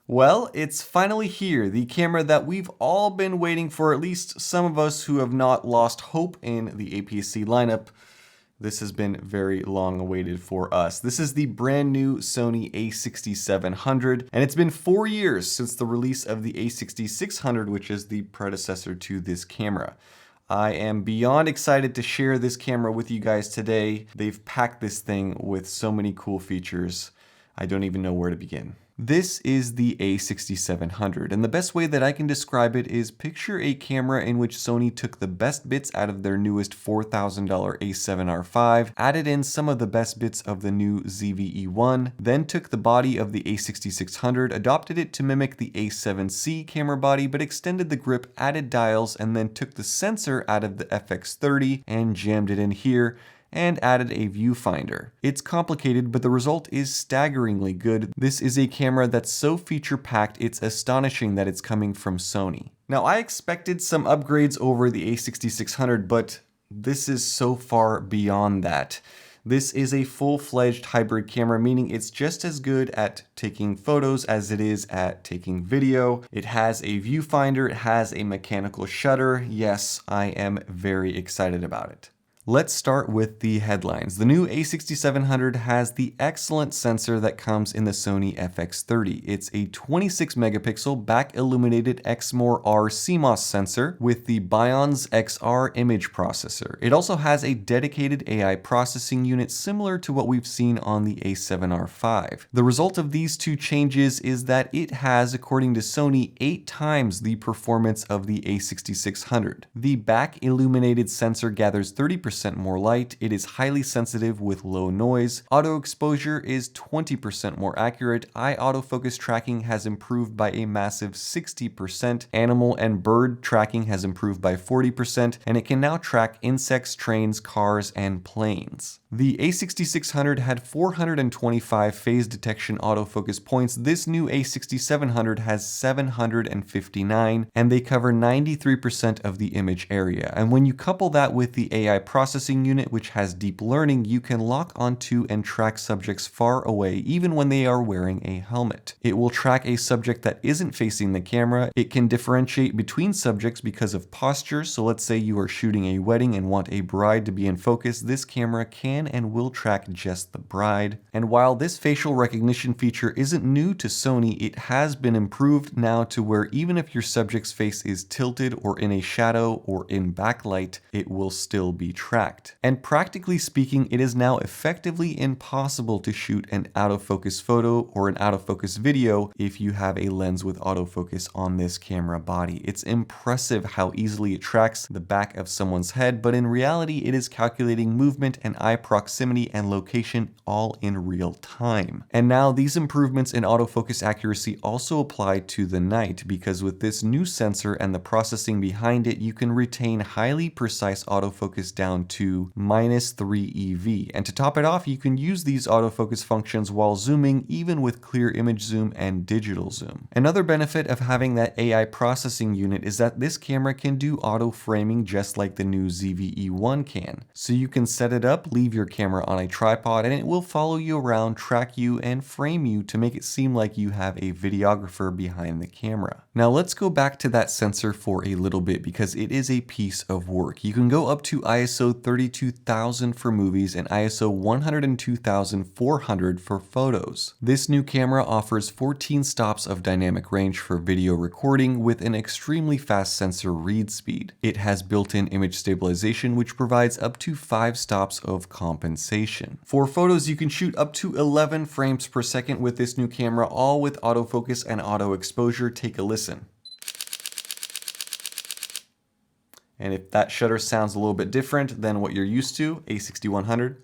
Well, it's finally here, the camera that we've all been waiting for, at least some of us who have not lost hope in the APS-C lineup. This has been very long awaited for us. This is the brand new Sony A6700, and it's been 4 years since the release of the A6600, which is the predecessor to this camera. I am beyond excited to share this camera with you guys today. They've packed this thing with so many cool features. I don't even know where to begin. This is the A6700, and the best way that I can describe it is picture a camera in which Sony took the best bits out of their newest $4,000 A7R5, added in some of the best bits of the new ZV-E1, then took the body of the A6600, adopted it to mimic the A7C camera body, but extended the grip, added dials, and then took the sensor out of the FX30 and jammed it in here, and added a viewfinder. It's complicated, but the result is staggeringly good. This is a camera that's so feature-packed, it's astonishing that it's coming from Sony. Now, I expected some upgrades over the A6600, but this is so far beyond that. This is a full-fledged hybrid camera, meaning it's just as good at taking photos as it is at taking video. It has a viewfinder, it has a mechanical shutter. Yes, I am very excited about it. Let's start with the headlines. The new A6700 has the excellent sensor that comes in the Sony FX30. It's a 26 megapixel back illuminated Exmor R CMOS sensor with the Bionz XR image processor. It also has a dedicated AI processing unit similar to what we've seen on the A7R5. The result of these two changes is that it has, according to Sony, 8 times the performance of the A6600. The back illuminated sensor gathers 30% more light, it is highly sensitive with low noise, auto exposure is 20% more accurate, eye autofocus tracking has improved by a massive 60%, animal and bird tracking has improved by 40%, and it can now track insects, trains, cars, and planes. The A6600 had 425 phase detection autofocus points. This new A6700 has 759, and they cover 93% of the image area. And when you couple that with the AI processing unit, which has deep learning, you can lock onto and track subjects far away, even when they are wearing a helmet. It will track a subject that isn't facing the camera. It can differentiate between subjects because of posture. So let's say you are shooting a wedding and want a bride to be in focus. This camera can and will track just the bride. And while this facial recognition feature isn't new to Sony, it has been improved now to where even if your subject's face is tilted or in a shadow or in backlight, it will still be tracked. And practically speaking, it is now effectively impossible to shoot an out-of-focus photo or an out-of-focus video if you have a lens with autofocus on this camera body. It's impressive how easily it tracks the back of someone's head, but in reality, it is calculating movement and eye proximity and location all in real time. And now these improvements in autofocus accuracy also apply to the night, because with this new sensor and the processing behind it, you can retain highly precise autofocus down to -3 EV. And to top it off, you can use these autofocus functions while zooming, even with clear image zoom and digital zoom. Another benefit of having that AI processing unit is that this camera can do auto framing just like the new ZV-E1 can. So you can set it up, leave your camera on a tripod, and it will follow you around, track you, and frame you to make it seem like you have a videographer behind the camera. Now let's go back to that sensor for a little bit, because it is a piece of work. You can go up to ISO 32,000 for movies and ISO 102,400 for photos. This new camera offers 14 stops of dynamic range for video recording with an extremely fast sensor read speed. It has built-in image stabilization, which provides up to 5 stops of compensation. For photos, you can shoot up to 11 frames per second with this new camera, all with autofocus and auto exposure. Take a listen. And if that shutter sounds a little bit different than what you're used to, A6100,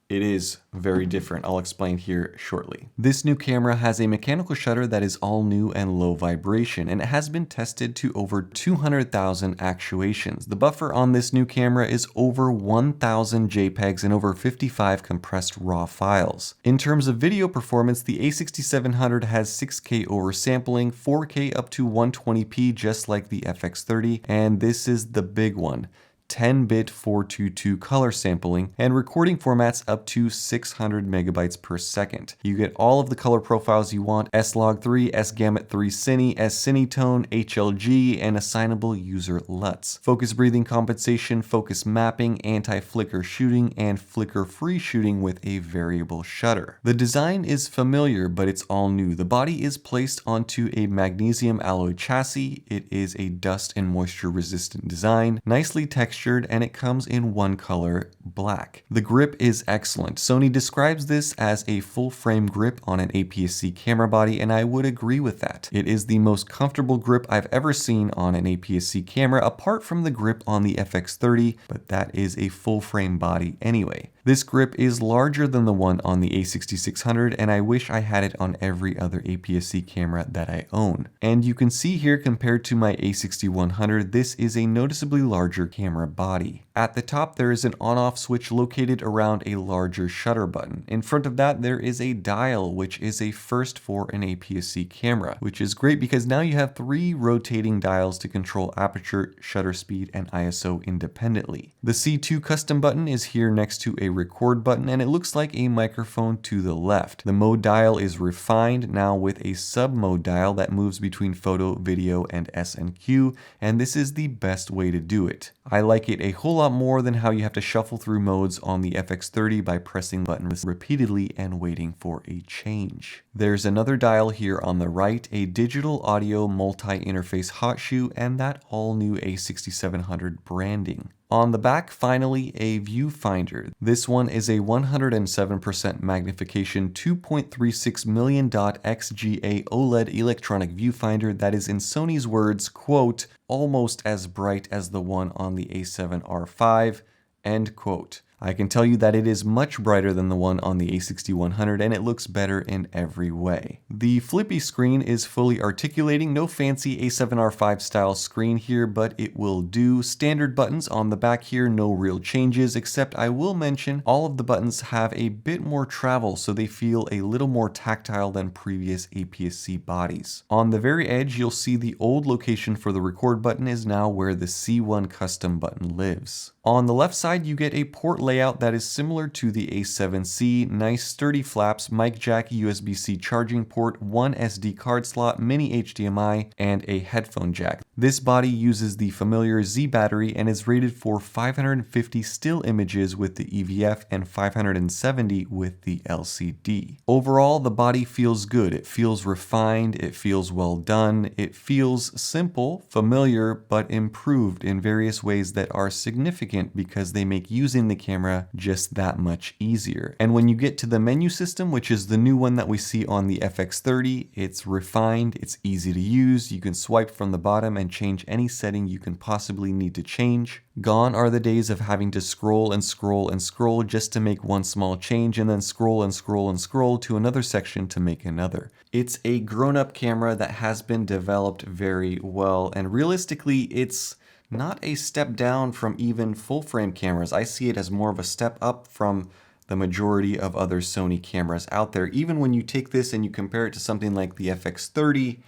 it is very different. I'll explain here shortly. This new camera has a mechanical shutter that is all new and low vibration, and it has been tested to over 200,000 actuations. The buffer on this new camera is over 1,000 JPEGs and over 55 compressed RAW files. In terms of video performance, the A6700 has 6K oversampling, 4K up to 120p just like the FX30, and this is the big one. 10-bit 422 color sampling, and recording formats up to 600 megabytes per second. You get all of the color profiles you want: S-Log3, S-Gamut3 Cine, S-Cinetone, HLG, and assignable user LUTs. Focus breathing compensation, focus mapping, anti-flicker shooting, and flicker-free shooting with a variable shutter. The design is familiar, but it's all new. The body is placed onto a magnesium alloy chassis. It is a dust and moisture resistant design, nicely textured, and it comes in one color, black. The grip is excellent. Sony describes this as a full frame grip on an APS-C camera body, and I would agree with that. It is the most comfortable grip I've ever seen on an APS-C camera, apart from the grip on the FX30, but that is a full frame body anyway. This grip is larger than the one on the A6600, and I wish I had it on every other APS-C camera that I own. And you can see here, compared to my A6100, this is a noticeably larger camera body. At the top, there is an on-off switch located around a larger shutter button. In front of that, there is a dial, which is a first for an APS-C camera, which is great because now you have 3 rotating dials to control aperture, shutter speed, and ISO independently. The C2 custom button is here next to a record button, and it looks like a microphone to the left. The mode dial is refined now with a sub mode dial that moves between photo, video, and S&Q, and this is the best way to do it. I like it a whole lot more than how you have to shuffle through modes on the FX30 by pressing buttons repeatedly and waiting for a change. There's another dial here on the right, a digital audio multi-interface hot shoe, and that all new A6700 branding. On the back, finally, a viewfinder. This one is a 107% magnification 2.36 million dot XGA OLED electronic viewfinder that is, in Sony's words, quote, almost as bright as the one on the A7R5, end quote. I can tell you that it is much brighter than the one on the A6100, and it looks better in every way. The flippy screen is fully articulating, no fancy A7R5 style screen here, but it will do. Standard buttons on the back here, no real changes, except I will mention all of the buttons have a bit more travel, so they feel a little more tactile than previous APS-C bodies. On the very edge, you'll see the old location for the record button is now where the C1 custom button lives. On the left side, you get a port layout that is similar to the A7C, nice sturdy flaps, mic jack, USB-C charging port, 1 SD card slot, mini HDMI, and a headphone jack. This body uses the familiar Z battery and is rated for 550 still images with the EVF and 570 with the LCD. Overall, the body feels good. It feels refined, it feels well done, it feels simple, familiar, but improved in various ways that are significant because they make using the camera just that much easier. And when you get to the menu system, which is the new one that we see on the FX30, it's refined, it's easy to use, you can swipe from the bottom and change any setting you can possibly need to change. Gone are the days of having to scroll and scroll and scroll just to make one small change and then scroll and scroll and scroll to another section to make another. It's a grown-up camera that has been developed very well, and realistically, it's not a step down from even full-frame cameras. I see it as more of a step up from the majority of other Sony cameras out there. Even when you take this and you compare it to something like the FX30,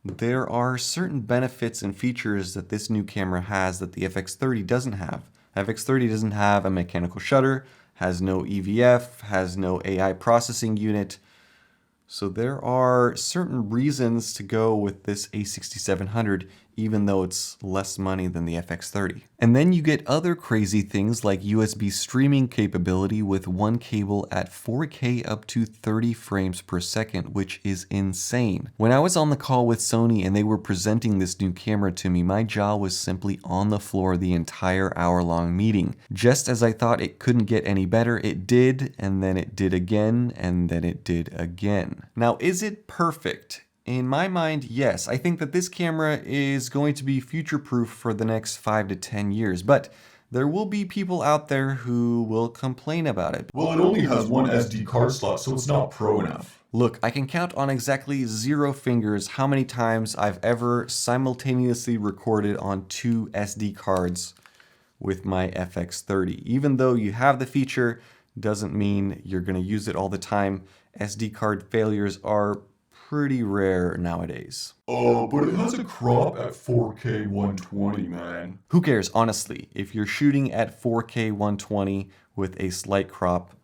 there are certain benefits and features that this new camera has that the FX30 doesn't have. FX30 doesn't have a mechanical shutter, has no EVF, has no AI processing unit. So there are certain reasons to go with this A6700, even though it's less money than the FX30. And then you get other crazy things like USB streaming capability with one cable at 4K up to 30 frames per second, which is insane. When I was on the call with Sony and they were presenting this new camera to me, my jaw was simply on the floor the entire hour-long meeting. Just as I thought it couldn't get any better, it did, and then it did again, and then it did again. Now, is it perfect? In my mind, yes. I think that this camera is going to be future-proof for the next 5 to 10 years, but there will be people out there who will complain about it. Well, it only has one SD card slot, so it's not pro enough. Look, I can count on exactly 0 fingers how many times I've ever simultaneously recorded on 2 SD cards with my FX30. Even though you have the feature, doesn't mean you're going to use it all the time. SD card failures are pretty rare nowadays. Oh, but it has a crop at 4K 120, man. Who cares, honestly? If you're shooting at 4K 120 with a slight crop,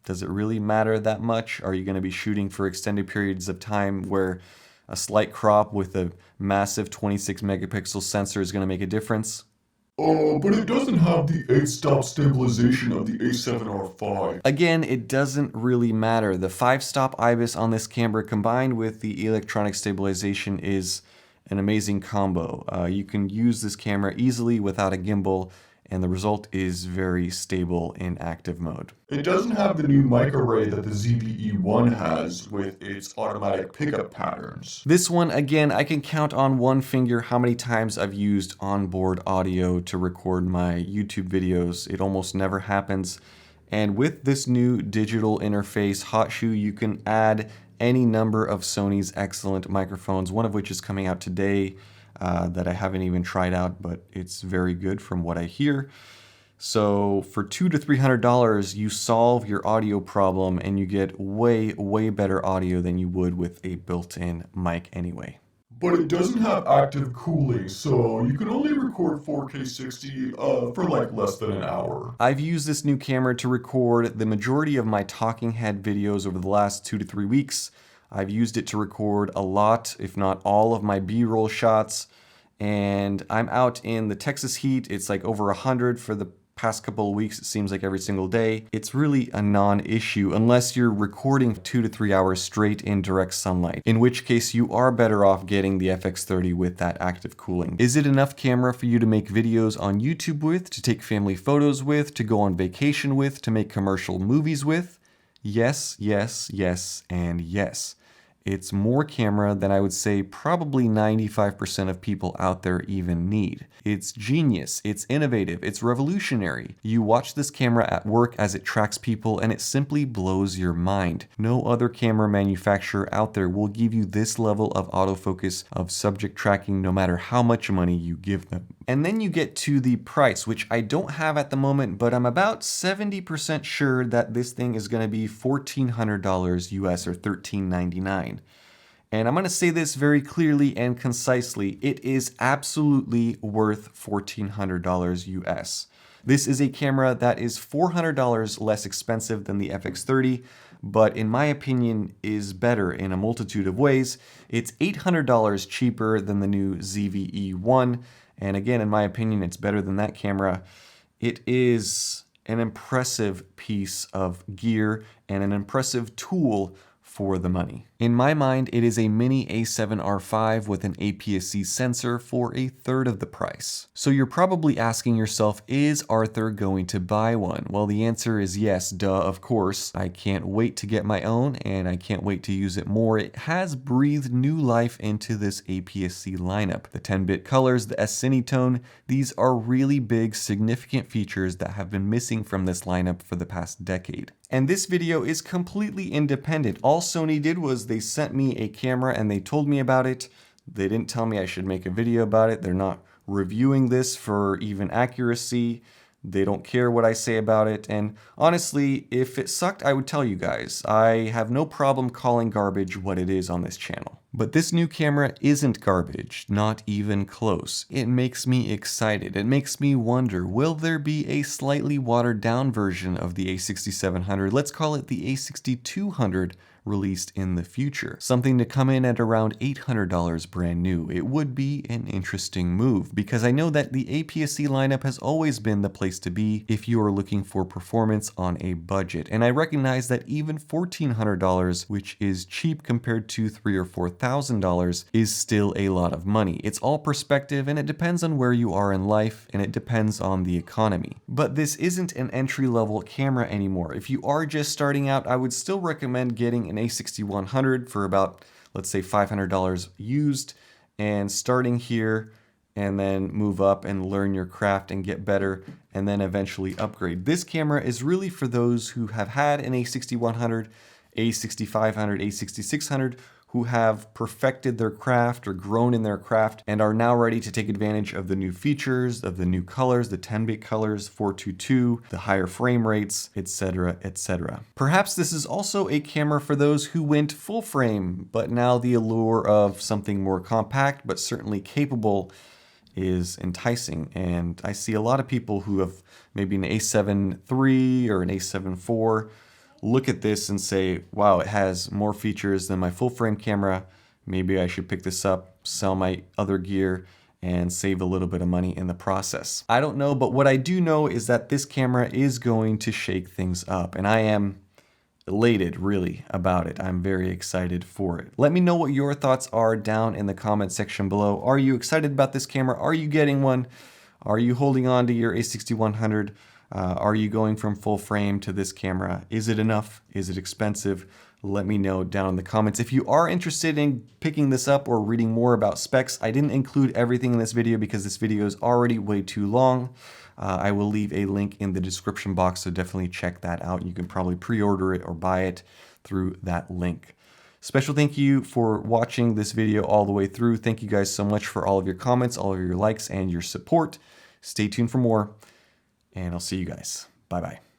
does it really matter that much? Are you going to be shooting for extended periods of time where a slight crop with a massive 26 megapixel sensor is going to make a difference? Oh, but it doesn't have the 8-stop stabilization of the A7R5. Again, it doesn't really matter. The 5-stop IBIS on this camera combined with the electronic stabilization is an amazing combo. You can use this camera easily without a gimbal, and the result is very stable in active mode. It doesn't have the new mic array that the ZVE1 has with its automatic pickup patterns. This one, again, I can count on one finger how many times I've used onboard audio to record my YouTube videos. It almost never happens. And with this new digital interface, Hot Shoe, you can add any number of Sony's excellent microphones, one of which is coming out today that I haven't even tried out, but it's very good from what I hear. So for $200 to $300, you solve your audio problem and you get way, way better audio than you would with a built-in mic anyway. But it doesn't have active cooling, so you can only record 4K 60 for like less than an hour. I've used this new camera to record the majority of my talking head videos over the last 2 to 3 weeks. I've used it to record a lot, if not all, of my B-roll shots. And I'm out in the Texas heat. It's like over 100 for the past couple of weeks. It seems like every single day. It's really a non-issue unless you're recording 2 to 3 hours straight in direct sunlight, in which case you are better off getting the FX30 with that active cooling. Is it enough camera for you to make videos on YouTube with, to take family photos with, to go on vacation with, to make commercial movies with? Yes, yes, yes, and yes. It's more camera than I would say probably 95% of people out there even need. It's genius, it's innovative, it's revolutionary. You watch this camera at work as it tracks people and it simply blows your mind. No other camera manufacturer out there will give you this level of autofocus, of subject tracking, no matter how much money you give them. And then you get to the price, which I don't have at the moment, but I'm about 70% sure that this thing is going to be $1,400 US or $1,399. And I'm going to say this very clearly and concisely. It is absolutely worth $1,400 US. This is a camera that is $400 less expensive than the FX30, but in my opinion is better in a multitude of ways. It's $800 cheaper than the new ZVE1. And again, in my opinion, it's better than that camera. It is an impressive piece of gear and an impressive tool for the money. In my mind, it is a mini A7R5 with an APS-C sensor for a third of the price. So you're probably asking yourself, is Arthur going to buy one? Well, the answer is yes, duh, of course. I can't wait to get my own and I can't wait to use it more. It has breathed new life into this APS-C lineup. The 10-bit colors, the S-Cinetone, these are really big, significant features that have been missing from this lineup for the past decade. And this video is completely independent. All Sony did was they sent me a camera and they told me about it. They didn't tell me I should make a video about it. They're not reviewing this for even accuracy. They don't care what I say about it. And honestly, if it sucked, I would tell you guys. I have no problem calling garbage what it is on this channel. But this new camera isn't garbage, not even close. It makes me excited. It makes me wonder, will there be a slightly watered down version of the A6700? Let's call it the A6200 released in the future. Something to come in at around $800 brand new. It would be an interesting move because I know that the APS-C lineup has always been the place to be if you are looking for performance on a budget. And I recognize that even $1,400, which is cheap compared to $3,000 or $4,000, is still a lot of money. It's all perspective and it depends on where you are in life and it depends on the economy. But this isn't an entry-level camera anymore. If you are just starting out, I would still recommend getting an A6100 for about, let's say, $500 used and starting here and then move up and learn your craft and get better and then eventually upgrade. This camera is really for those who have had an A6100, A6500, A6600, who have perfected their craft or grown in their craft and are now ready to take advantage of the new features, of the new colors, the 10-bit colors, 422, the higher frame rates, etc., etc. Perhaps this is also a camera for those who went full frame, but now the allure of something more compact but certainly capable is enticing. And I see a lot of people who have maybe an A7 III or an A7 IV look at this and say, wow, it has more features than my full frame camera. Maybe I should pick this up, sell my other gear, and save a little bit of money in the process. I don't know, but what I do know is that this camera is going to shake things up, and I am elated really about it. I'm very excited for it. Let me know what your thoughts are down in the comment section below. Are you excited about this camera? Are you getting one? Are you holding on to your A6100? Are you going from full frame to this camera? Is it enough? Is it expensive? Let me know down in the comments. If you are interested in picking this up or reading more about specs, I didn't include everything in this video because this video is already way too long. I will leave a link in the description box, so definitely check that out. You can probably pre-order it or buy it through that link. Special thank you for watching this video all the way through. Thank you guys so much for all of your comments, all of your likes, and your support. Stay tuned for more, and I'll see you guys. Bye-bye.